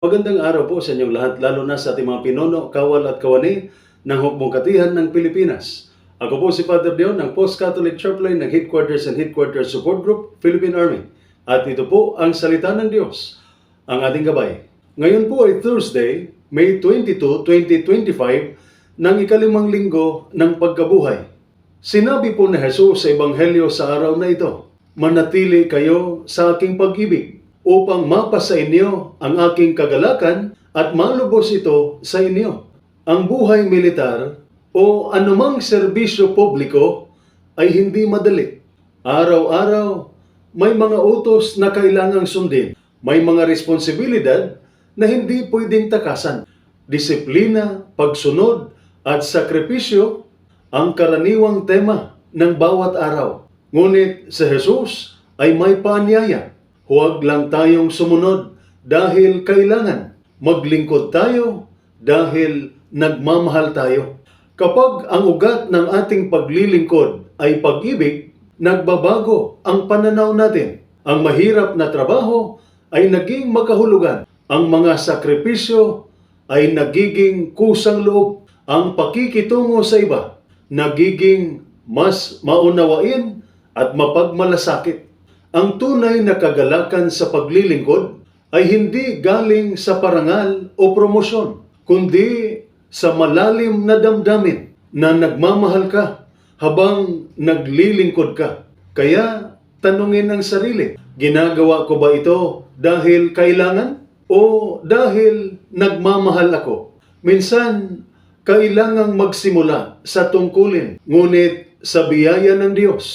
Magandang araw po sa inyong lahat, lalo na sa ating mga pinuno, kawal at kawani ng Hukbong Katihan ng Pilipinas. Ako po si Father Dion ng Post-Catholic Churchline ng Headquarters and Headquarters Support Group, Philippine Army. At ito po ang Salita ng Diyos, ang ating gabay. Ngayon po ay Thursday, May 22, 2025, ng ikalimang linggo ng pagkabuhay. Sinabi po ni Jesus sa Ebanghelyo sa araw na ito, "Manatili kayo sa aking pag-ibig, upang mapasa inyo ang aking kagalakan at malubos ito sa inyo." Ang buhay militar o anumang serbisyo publiko ay hindi madali. Araw-araw, may mga utos na kailangang sundin. May mga responsibilidad na hindi pwedeng takasan. Disiplina, pagsunod, at sakripisyo ang karaniwang tema ng bawat araw. Ngunit sa Jesus ay may paanyaya. Huwag lang tayong sumunod dahil kailangan. Maglingkod tayo dahil nagmamahal tayo. Kapag ang ugat ng ating paglilingkod ay pag-ibig, nagbabago ang pananaw natin. Ang mahirap na trabaho ay naging makahulugan. Ang mga sakripisyo ay nagiging kusang loob. Ang pakikitungo sa iba nagiging mas maunawain at mapagmalasakit. Ang tunay na kagalakan sa paglilingkod ay hindi galing sa parangal o promosyon, kundi sa malalim na damdamin na nagmamahal ka habang naglilingkod ka. Kaya tanungin ang sarili, ginagawa ko ba ito dahil kailangan o dahil nagmamahal ako? Minsan, kailangang magsimula sa tungkulin, ngunit sa biyaya ng Diyos,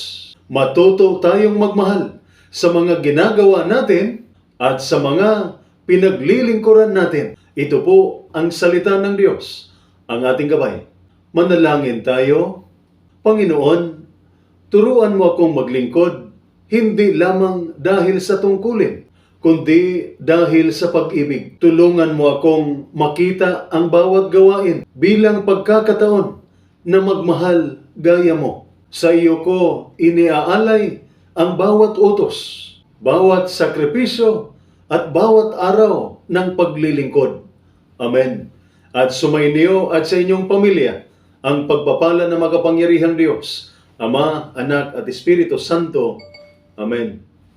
matuto tayong magmahal sa mga ginagawa natin at sa mga pinaglilingkuran natin. Ito po ang salita ng Diyos, ang ating gabay. Manalangin tayo. Panginoon, turuan mo akong maglingkod, hindi lamang dahil sa tungkulin, kundi dahil sa pag-ibig. Tulungan mo akong makita ang bawat gawain bilang pagkakataon na magmahal gaya mo. Sa iyo ko iniaalay ang bawat utos, bawat sakripisyo, at bawat araw ng paglilingkod. Amen. At sumainyo at sa inyong pamilya ang pagpapala ng makapangyarihang Diyos, Ama, Anak, at Espiritu Santo. Amen.